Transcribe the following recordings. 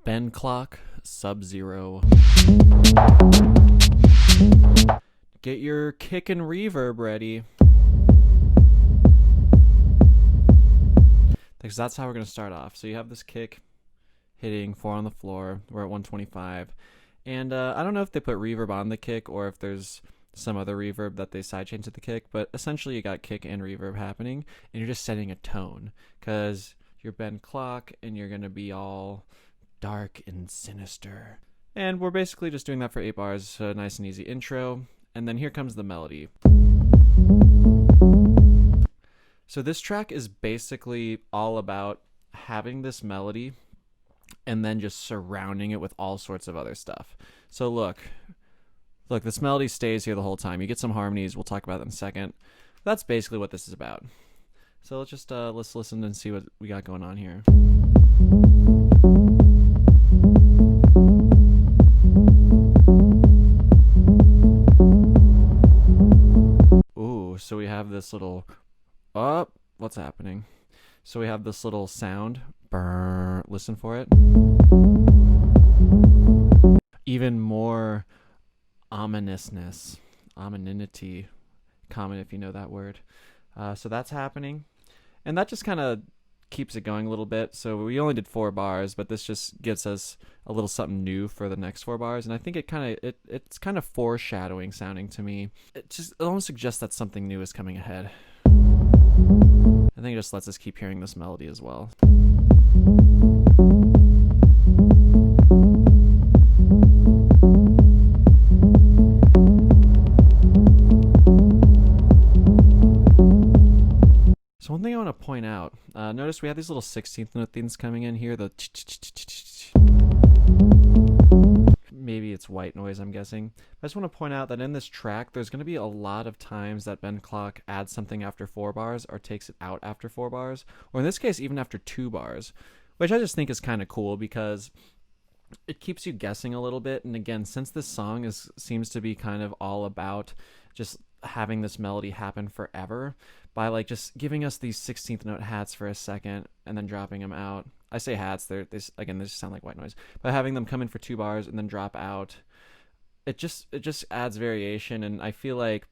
Ben Klock, Subzero. Get your kick and reverb ready. Because that's how we're going to start off. So you have this kick hitting 4 on the floor. We're at 125. And I don't know if they put reverb on the kick or if there's some other reverb that they sidechain to the kick, but essentially you got kick and reverb happening, and you're just setting a tone because you're Ben Klock and you're going to be all dark and sinister. And we're basically just doing that for 8 bars, so a nice and easy intro, and then here comes the melody. So this track is basically all about having this melody and then just surrounding it with all sorts of other stuff. So look, this melody stays here the whole time. You get some harmonies, we'll talk about that in a second. That's basically what this is about. So let's just let's listen and see what we got going on here. Ooh, so we have this little what's happening? So we have this little sound. Brr, listen for it. Even more ominousness, ominity, common if you know that word. So that's happening, and that just kind of keeps it going a little bit. So we only did 4 bars, but this just gives us a little something new for the next 4 bars, and I think it's kind of foreshadowing sounding to me. It almost suggests that something new is coming ahead. I think it just lets us keep hearing this melody as well. So one thing I want to point out, notice we have these little 16th note things coming in here, the maybe it's white noise, I'm guessing. I just want to point out that in this track, there's going to be a lot of times that Ben Klock adds something after 4 bars or takes it out after 4 bars, or in this case, even after 2 bars, which I just think is kind of cool because it keeps you guessing a little bit. And again, since this song seems to be kind of all about just having this melody happen forever by like just giving us these 16th note hats for a second and then dropping them out. I say hats, they just sound like white noise, but having them come in for 2 bars and then drop out, it just adds variation. And I feel like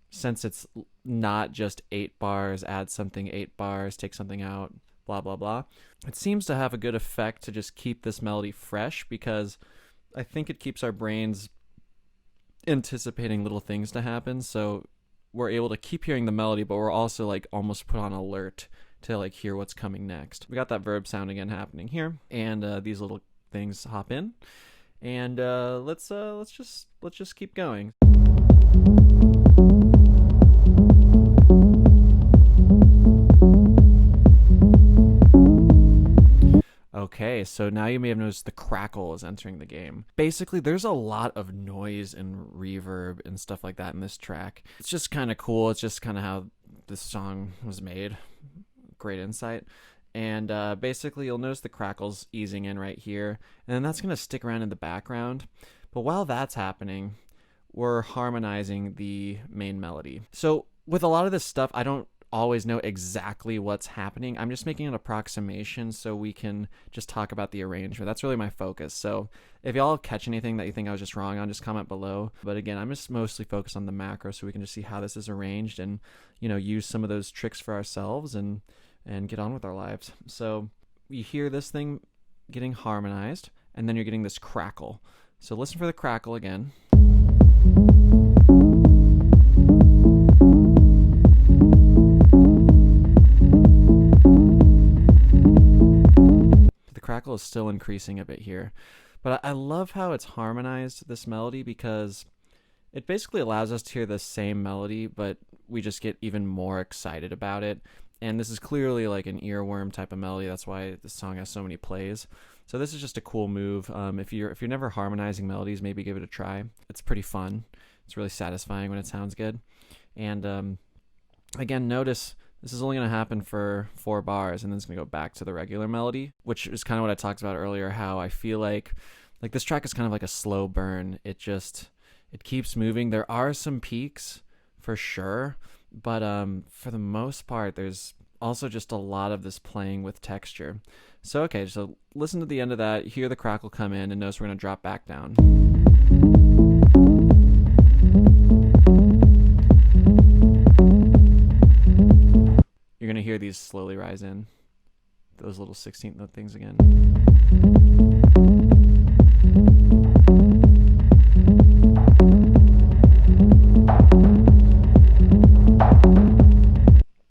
since it's not just 8 bars, add something, 8 bars, take something out, blah blah blah, it seems to have a good effect to just keep this melody fresh, because I think it keeps our brains anticipating little things to happen, so we're able to keep hearing the melody, but we're also like almost put on alert to like hear what's coming next. We got that verb sound again happening here, and these little things hop in, and let's just keep going. Okay, so now you may have noticed the crackle is entering the game. Basically, there's a lot of noise and reverb and stuff like that in this track. It's just kind of cool. It's just kind of how this song was made. Great insight. And basically, you'll notice the crackles easing in right here, and then that's going to stick around in the background. But while that's happening, we're harmonizing the main melody. So with a lot of this stuff, I don't always know exactly what's happening. I'm just making an approximation so we can just talk about the arrangement. That's really my focus. So if y'all catch anything that you think I was just wrong on, just comment below. But again, I'm just mostly focused on the macro so we can just see how this is arranged and, you know, use some of those tricks for ourselves and get on with our lives. So you hear this thing getting harmonized, and then you're getting this crackle. So listen for the crackle again. Crackle is still increasing a bit here, but I love how it's harmonized, this melody, because it basically allows us to hear the same melody, but we just get even more excited about it. And this is clearly like an earworm type of melody. That's why this song has so many plays. So this is just a cool move. If you're never harmonizing melodies, maybe give it a try. It's pretty fun. It's really satisfying when it sounds good. And again, notice this is only going to happen for 4 bars, and then it's going to go back to the regular melody, which is kind of what I talked about earlier, how I feel like this track is kind of like a slow burn. It keeps moving. There are some peaks for sure, but for the most part, there's also just a lot of this playing with texture. So okay, so listen to the end of that, hear the crackle come in, and notice we're going to drop back down. You're going to hear these slowly rise in, those little 16th note things again.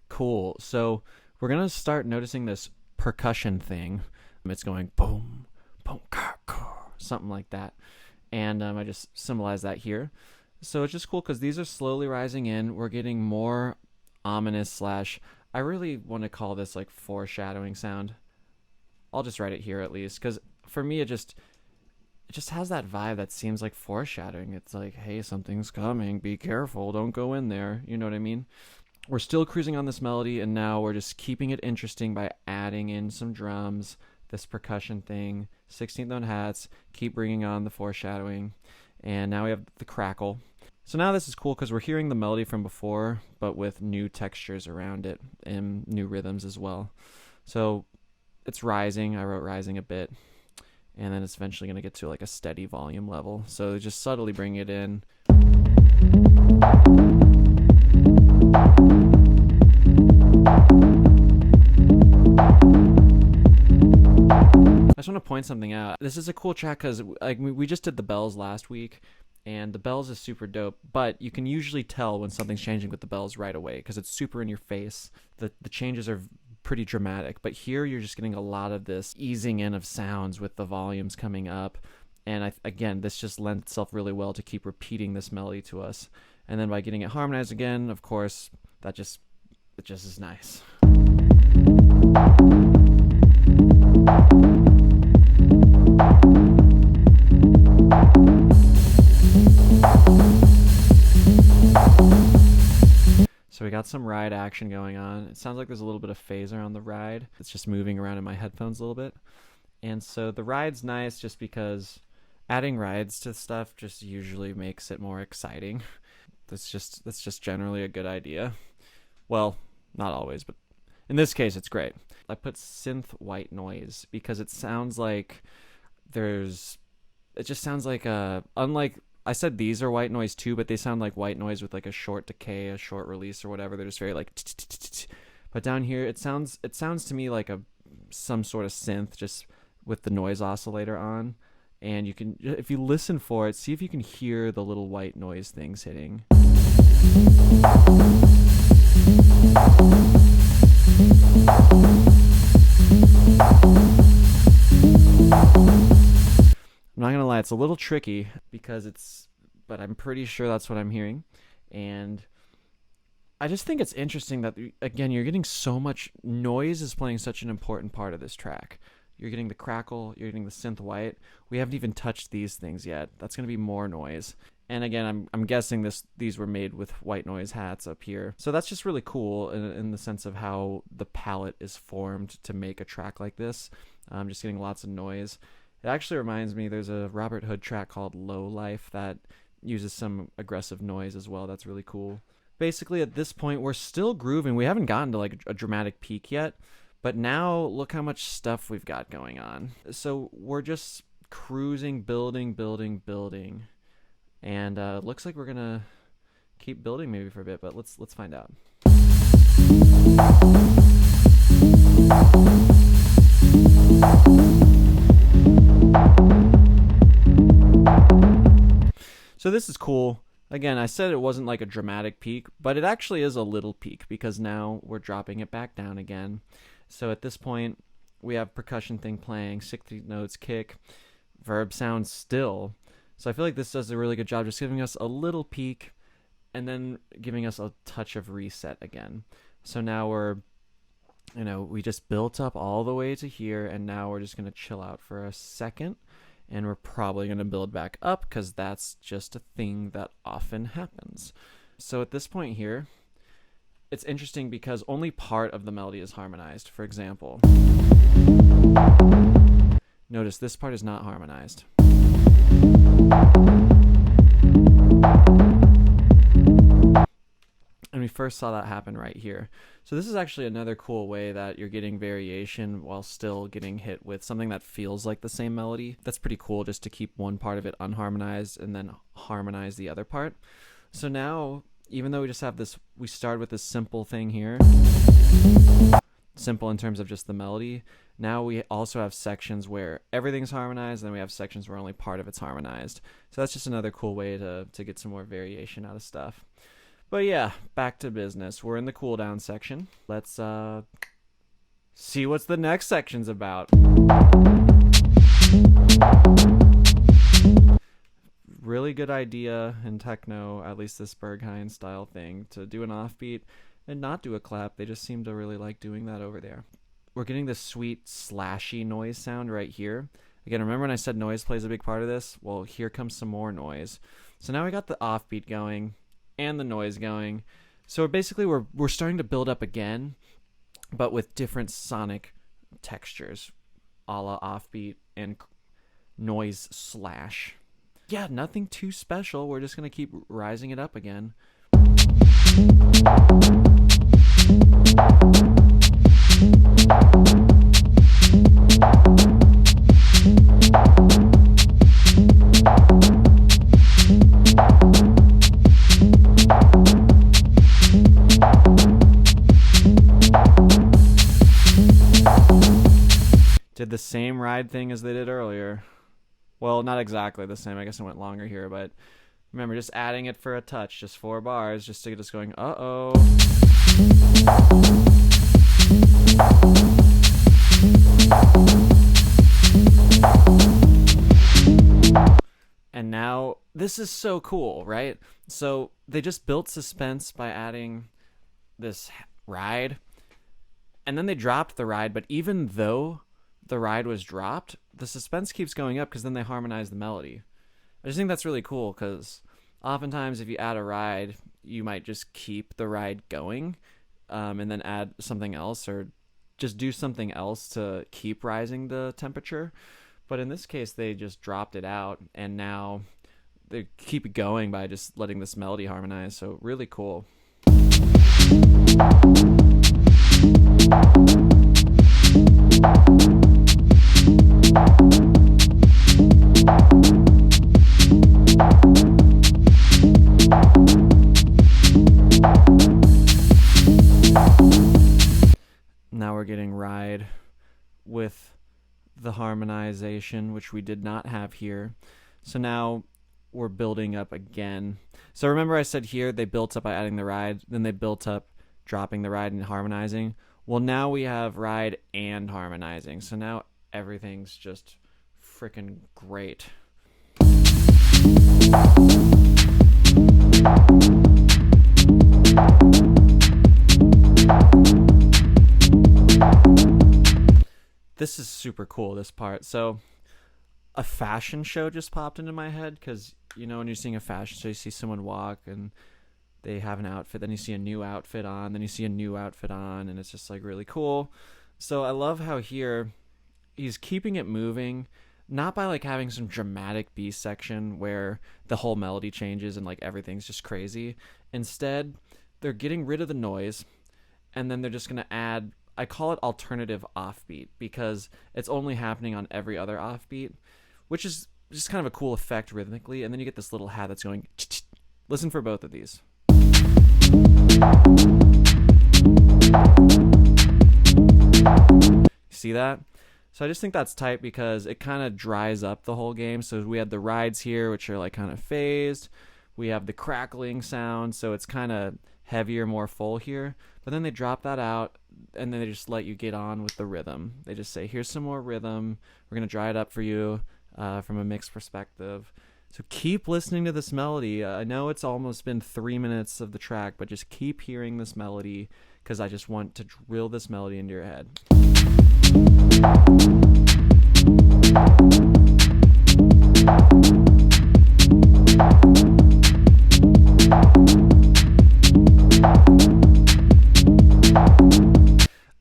Cool. So we're going to start noticing this percussion thing. It's going boom, boom, something like that. And I just symbolize that here. So it's just cool because these are slowly rising in. We're getting more ominous / I really want to call this like foreshadowing sound. I'll just write it here at least, because for me it just has that vibe that seems like foreshadowing. It's like, hey, something's coming, be careful, don't go in there. You know what I mean? We're still cruising on this melody, and now we're just keeping it interesting by adding in some drums, this percussion thing, 16th note hats, keep bringing on the foreshadowing, and now we have the crackle. So now this is cool because we're hearing the melody from before, but with new textures around it and new rhythms as well. So it's rising. I wrote rising a bit, and then it's eventually going to get to like a steady volume level. So just subtly bring it in. I just want to point something out. This is a cool track because like we just did the bells last week, and the bells is super dope, but you can usually tell when something's changing with the bells right away because it's super in your face. The changes are pretty dramatic, but here you're just getting a lot of this easing in of sounds with the volumes coming up, and again, this just lends itself really well to keep repeating this melody to us. And then by getting it harmonized again, of course, it just is nice. So we got some ride action going on. It sounds like there's a little bit of phaser on the ride. It's just moving around in my headphones a little bit. And so the ride's nice just because adding rides to stuff just usually makes it more exciting. That's just generally a good idea. Well, not always, but in this case it's great. I put synth white noise because it sounds like unlike I said these are white noise too, but they sound like white noise with like a short decay, a short release or whatever. They're just very like but down here it sounds to me like some sort of synth just with the noise oscillator on. And you can, if you listen for it, see if you can hear the little white noise things hitting. I'm not gonna lie, it's a little tricky but I'm pretty sure that's what I'm hearing. And I just think it's interesting that, again, you're getting so much noise is playing such an important part of this track. You're getting the crackle, you're getting the synth white. We haven't even touched these things yet. That's gonna be more noise. And again, I'm guessing these were made with white noise hats up here. So that's just really cool in the sense of how the palette is formed to make a track like this. Just getting lots of noise. It actually reminds me, there's a Robert Hood track called Low Life that uses some aggressive noise as well. That's really cool. Basically, at this point, we're still grooving. We haven't gotten to like a dramatic peak yet, but now look how much stuff we've got going on. So we're just cruising, building. And looks like we're gonna keep building maybe for a bit, but let's find out. So this is cool. Again, I said it wasn't like a dramatic peak, but it actually is a little peak because now we're dropping it back down again. So at this point, we have percussion thing playing, 16th notes, kick, verb sound still. So I feel like this does a really good job just giving us a little peak and then giving us a touch of reset again. So now we just built up all the way to here, and now we're just going to chill out for a second, and we're probably going to build back up because that's just a thing that often happens. So at this point here, it's interesting because only part of the melody is harmonized. For example, notice this part is not harmonized. And we first saw that happen right here. So this is actually another cool way that you're getting variation while still getting hit with something that feels like the same melody. That's pretty cool, just to keep one part of it unharmonized and then harmonize the other part. So now, even though we just have this, we start with this simple thing here. Simple in terms of just the melody. Now we also have sections where everything's harmonized, and then we have sections where only part of it's harmonized. So that's just another cool way to get some more variation out of stuff. But yeah, back to business. We're in the cooldown section. Let's see what's the next section's about. Really good idea in techno, at least this Berghain style thing, to do an offbeat and not do a clap. They just seem to really like doing that over there. We're getting this sweet slashy noise sound right here. Again, remember when I said noise plays a big part of this? Well, here comes some more noise. So now we got the offbeat going and the noise going. So basically we're starting to build up again, but with different sonic textures, a la offbeat and noise slash. Yeah, nothing too special. We're just gonna keep rising it up again. Did the same ride thing as they did earlier. Well, not exactly the same. I guess it went longer here, but remember, just adding it for a touch, just 4 bars, just to get us going, uh-oh. And now, this is so cool, right? So they just built suspense by adding this ride, and then they dropped the ride, but even though the ride was dropped, the suspense keeps going up because then they harmonize the melody. I just think that's really cool because oftentimes if you add a ride, you might just keep the ride going and then add something else or just do something else to keep rising the temperature. But in this case, they just dropped it out and now they keep it going by just letting this melody harmonize. So really cool. Now we're getting ride with the harmonization, which we did not have here. So now we're building up again. So remember I said here they built up by adding the ride, then they built up dropping the ride and harmonizing. Well, now we have ride and harmonizing. So now everything's just freaking great. This is super cool, this part. So a fashion show just popped into my head because, you know, when you're seeing a fashion show, you see someone walk and they have an outfit, then you see a new outfit on, then you see a new outfit on, and it's just like really cool. So I love how here he's keeping it moving, not by like having some dramatic B section where the whole melody changes and like everything's just crazy. Instead, they're getting rid of the noise and then they're just going to add, I call it alternative offbeat because it's only happening on every other offbeat, which is just kind of a cool effect rhythmically. And then you get this little hat that's going, listen for both of these. See that? So I just think that's tight because it kind of dries up the whole game. So we had the rides here, which are like kind of phased. We have the crackling sound, so it's kind of heavier, more full here. But then they drop that out, and then they just let you get on with the rhythm. They just say, here's some more rhythm. We're going to dry it up for you from a mixed perspective. So keep listening to this melody. I know it's almost been 3 minutes of the track, but just keep hearing this melody because I just want to drill this melody into your head.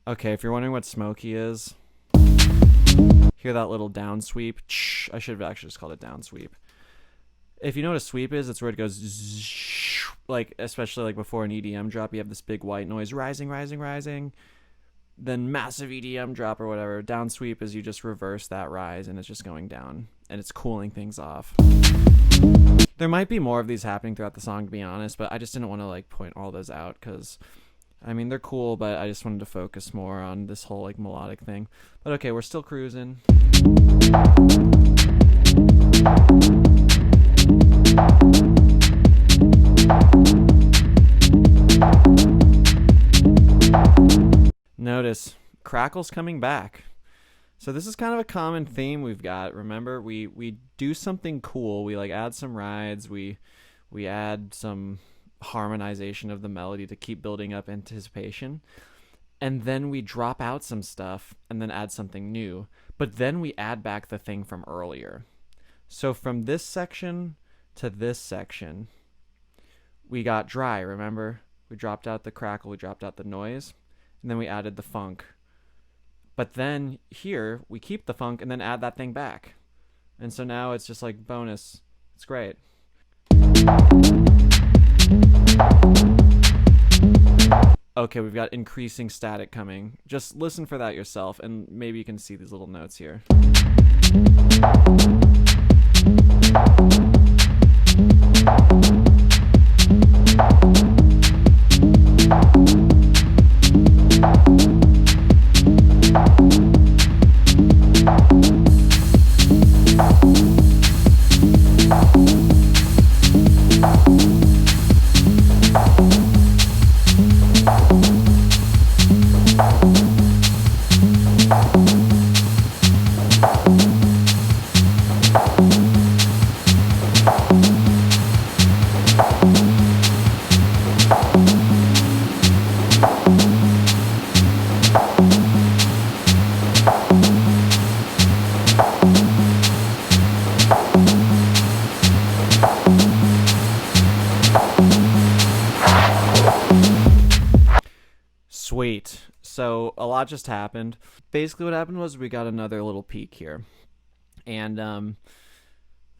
Okay, if you're wondering what smoky is, hear that little down sweep? I should have actually just called it down sweep. If you know what a sweep is, it's where it goes zzz, like especially like before an EDM drop, you have this big white noise rising, rising, rising. Then massive EDM drop or whatever. Down sweep is you just reverse that rise and it's just going down and it's cooling things off. There might be more of these happening throughout the song, to be honest, but I just didn't want to like point all those out because I mean they're cool, but I just wanted to focus more on this whole like melodic thing. But okay, we're still cruising. Notice crackle's coming back. So this is kind of a common theme we've got. Remember, we do something cool. We like add some rides. We add some harmonization of the melody to keep building up anticipation. And then we drop out some stuff and then add something new. But then we add back the thing from earlier. So from this section to this section, we got dry, remember? We dropped out the crackle, we dropped out the noise, and then we added the funk. But then here, we keep the funk and then add that thing back. And so now it's just like bonus. It's great. Okay, we've got increasing static coming. Just listen for that yourself, and maybe you can see these little notes here. Sweet. So a lot just happened. Basically what happened was we got another little peak here. And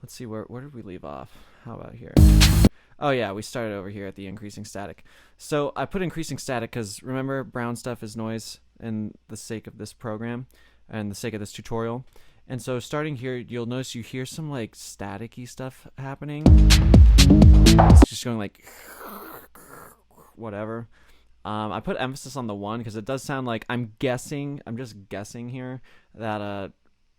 let's see, where did we leave off? How about here? Oh yeah, we started over here at the increasing static. So I put increasing static because remember, brown stuff is noise in the sake of this program and the sake of this tutorial. And so starting here, you'll notice you hear some like staticky stuff happening. It's just going like whatever. I put emphasis on the one because it does sound like, I'm just guessing here, that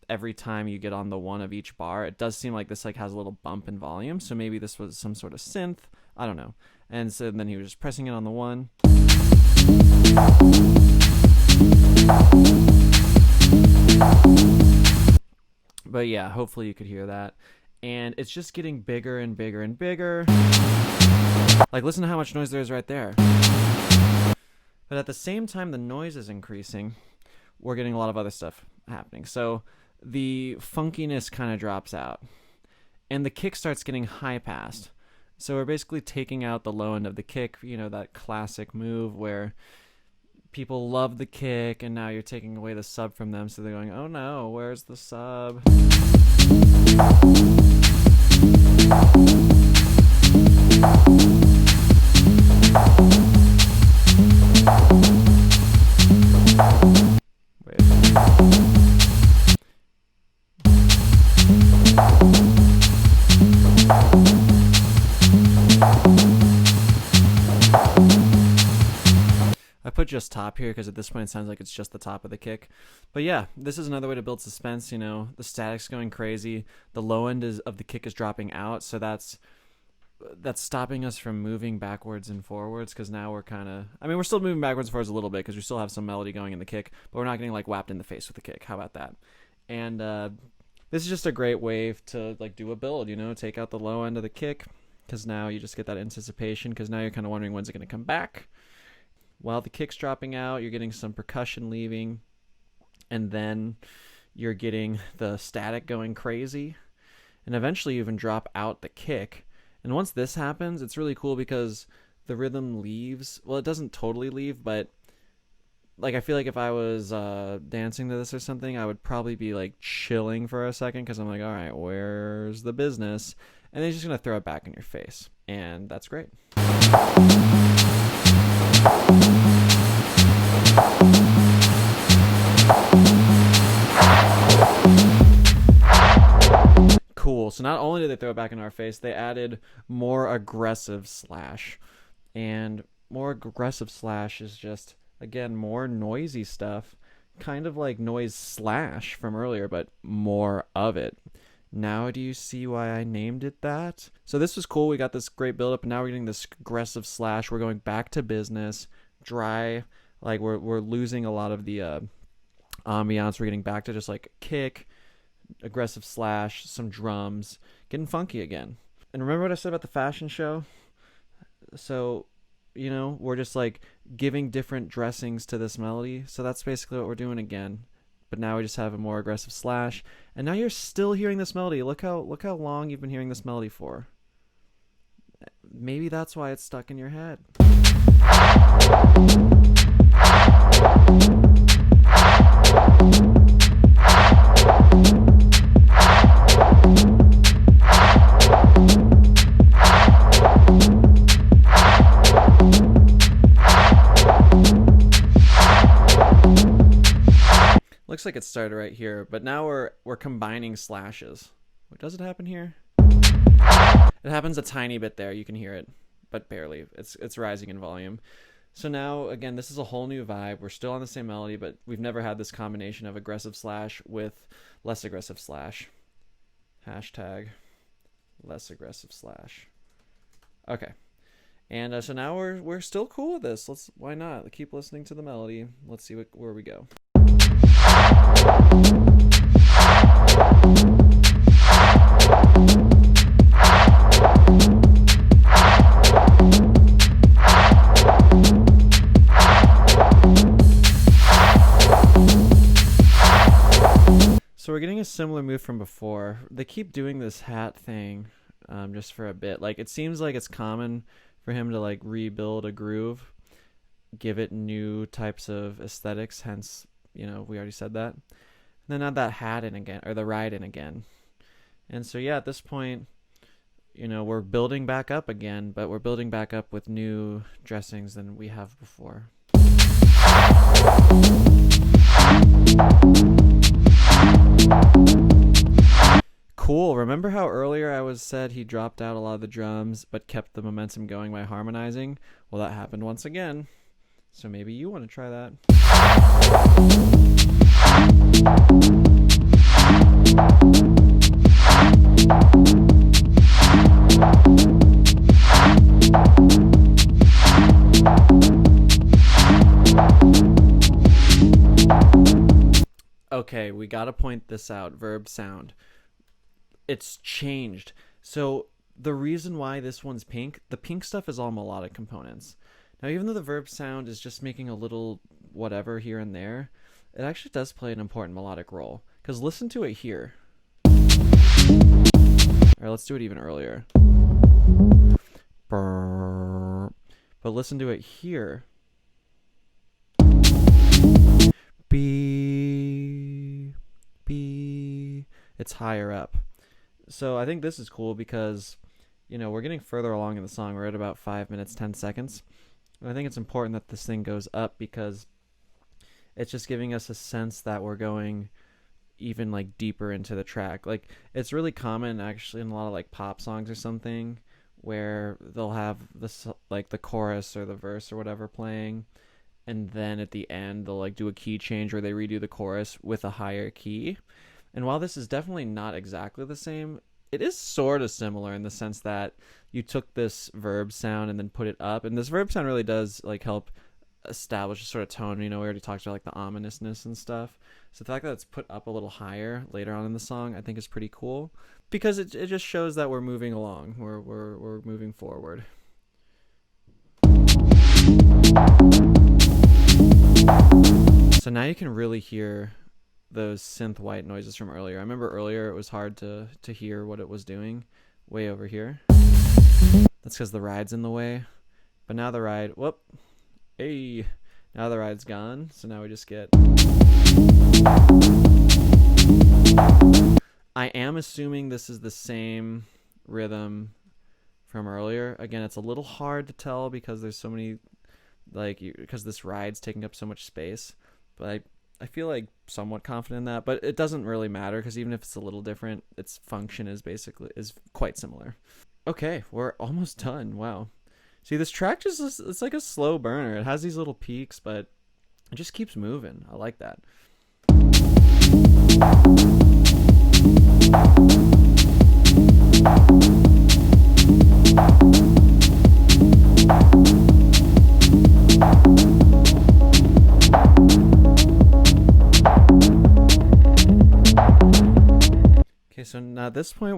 every time you get on the one of each bar, it does seem like this like has a little bump in volume. So maybe this was some sort of synth. I don't know. And so then he was just pressing it on the one. But yeah, hopefully you could hear that. And it's just getting bigger and bigger and bigger. Like, listen to how much noise there is right there. But at the same time the noise is increasing, we're getting a lot of other stuff happening. So the funkiness kind of drops out. And the kick starts getting high-passed. So we're basically taking out the low end of the kick, you know, that classic move where people love the kick and now you're taking away the sub from them. So they're going, oh no, where's the sub? I put just top here because at this point it sounds like it's just the top of the kick. But yeah, this is another way to build suspense. You know, the static's going crazy. The low end of the kick is dropping out, so that's stopping us from moving backwards and forwards because now we're kind of... I mean, we're still moving backwards and forwards a little bit because we still have some melody going in the kick, but we're not getting like whapped in the face with the kick. How about that? And this is just a great way to like do a build, you know, take out the low end of the kick because now you just get that anticipation because now you're kind of wondering when's it going to come back. While the kick's dropping out, you're getting some percussion leaving, and then you're getting the static going crazy, and eventually you even drop out the kick. And once this happens, it's really cool because the rhythm leaves. Well, it doesn't totally leave, but like, I feel like if I was dancing to this or something, I would probably be like chilling for a second because I'm like, all right, where's the business? And then he's just gonna throw it back in your face, and that's great. Cool. So not only did they throw it back in our face, they added more aggressive slash. And more aggressive slash is just, again, more noisy stuff. Kind of like noise slash from earlier, but more of it. Now do you see why I named it that? So this was cool. We got this great build-up, and now we're getting this aggressive slash. We're going back to business. Dry. Like, we're losing a lot of the ambiance. We're getting back to just like kick, aggressive slash, some drums, getting funky again. And remember what I said about the fashion show? So, you know, we're just like giving different dressings to this melody. So that's basically what we're doing again. But now we just have a more aggressive slash. And now you're still hearing this melody. Look how long you've been hearing this melody for. Maybe that's why it's stuck in your head. Looks like it started right here, but now we're combining slashes. What does it happen here? It happens a tiny bit there. You can hear it, but barely. It's rising in volume. So now, again, this is a whole new vibe. We're still on the same melody, but we've never had this combination of aggressive slash with less aggressive slash. Hashtag less aggressive slash. Okay. And so now we're still cool with this. Why not? Keep listening to the melody. Let's see where we go. So we're getting a similar move from before. They keep doing this hat thing just for a bit. Like, it seems like it's common for him to like rebuild a groove, give it new types of aesthetics, hence, you know, we already said that. And then add that hat in again, or the ride in again. And so, yeah, at this point, you know, we're building back up again, but we're building back up with new dressings than we have before. Cool. Remember how earlier I said he dropped out a lot of the drums, but kept the momentum going by harmonizing? Well, that happened once again. So maybe you want to try that. Okay, we gotta point this out. Verb sound. It's changed. So the reason why this one's pink, the pink stuff is all melodic components. Now, even though the verb sound is just making a little whatever here and there, it actually does play an important melodic role. Because listen to it here. Or let's do it even earlier. But listen to it here. B. It's higher up. So I think this is cool because, you know, we're getting further along in the song. We're at about 5 minutes, 10 seconds. And I think it's important that this thing goes up because it's just giving us a sense that we're going even like deeper into the track. Like, it's really common actually in a lot of like pop songs or something where they'll have this like the chorus or the verse or whatever playing, and then at the end they'll like do a key change where they redo the chorus with a higher key. And while this is definitely not exactly the same, it is sort of similar in the sense that you took this verb sound and then put it up, and this verb sound really does like help establish a sort of tone. You know, we already talked about like the ominousness and stuff. So the fact that it's put up a little higher later on in the song, I think is pretty cool because it just shows that we're moving along. We're moving forward. So now you can really hear those synth white noises from earlier. I remember earlier it was hard to hear what it was doing way over here. That's because the ride's in the way. But now the ride, whoop, hey, Now the ride's gone, so now we just get... I am assuming this is the same rhythm from earlier. Again, it's a little hard to tell because there's so many, because this ride's taking up so much space. But I feel like somewhat confident in that. But it doesn't really matter because even if it's a little different, its function is quite similar. Okay, we're almost done. Wow. See, this track it's like a slow burner. It has these little peaks, but it just keeps moving. I like that. Okay, so now at this point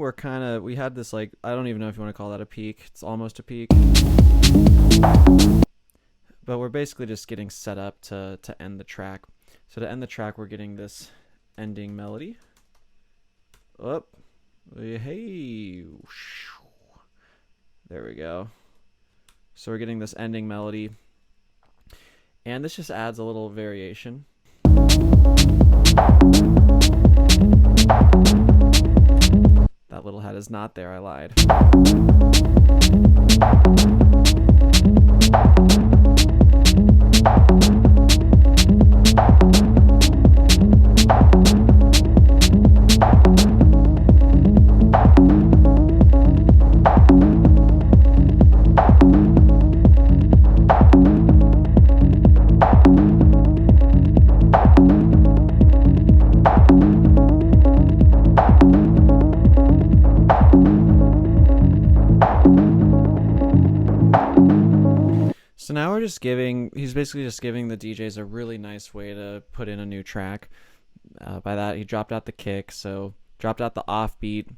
we had this, like, I don't even know if you want to call that a peak. It's almost a peak. But we're basically just getting set up to end the track. So to end the track, we're getting this ending melody. Up. Hey. There we go. So we're getting this ending melody. And this just adds a little variation. That little head is not there, I lied. So now he's basically just giving the DJs a really nice way to put in a new track. By that, he dropped out the kick, so dropped out the offbeat.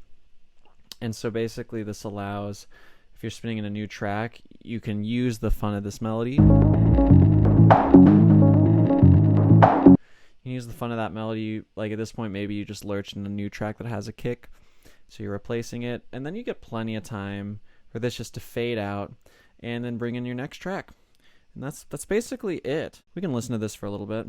And so basically this allows, if you're spinning in a new track, you can use the fun of this melody. You can use the fun of that melody, like at this point maybe you just lurched in a new track that has a kick, so you're replacing it, and then you get plenty of time for this just to fade out and then bring in your next track. And that's basically it. We can listen to this for a little bit.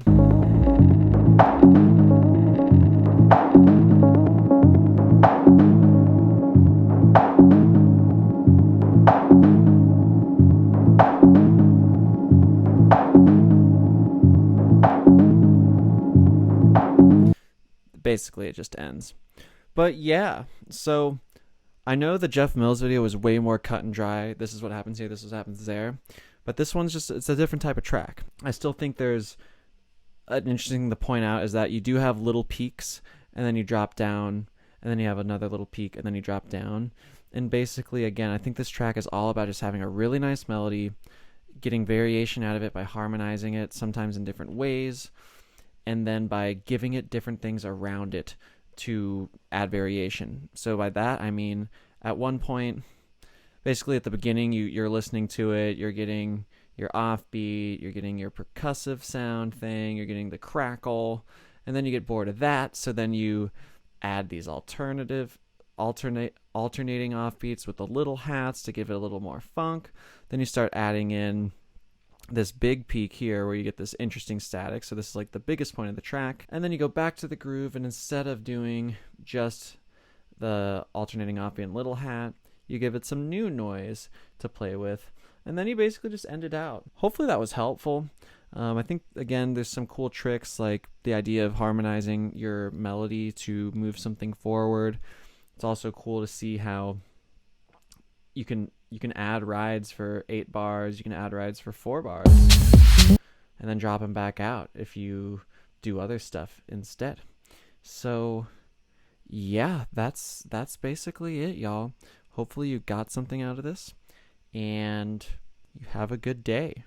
Basically, it just ends. But yeah, so I know the Jeff Mills video was way more cut and dry. This is what happens here, this is what happens there. But this one's it's a different type of track. I still think there's an interesting thing to point out is that you do have little peaks, and then you drop down, and then you have another little peak, and then you drop down. And basically, again, I think this track is all about just having a really nice melody, getting variation out of it by harmonizing it, sometimes in different ways, and then by giving it different things around it to add variation. So by that, I mean, at one point, basically at the beginning, you're listening to it, you're getting your offbeat, you're getting your percussive sound thing, you're getting the crackle, and then you get bored of that, so then you add these alternating offbeats with the little hats to give it a little more funk. Then you start adding in this big peak here where you get this interesting static, so this is like the biggest point of the track, and then you go back to the groove, and instead of doing just the alternating offbeat and little hat, you give it some new noise to play with, and then you basically just end it out. Hopefully that was helpful. I think, again, there's some cool tricks, like the idea of harmonizing your melody to move something forward. It's also cool to see how you can add rides for 8 bars, you can add rides for 4 bars, and then drop them back out if you do other stuff instead. So yeah, that's basically it, y'all. Hopefully you got something out of this, and you have a good day.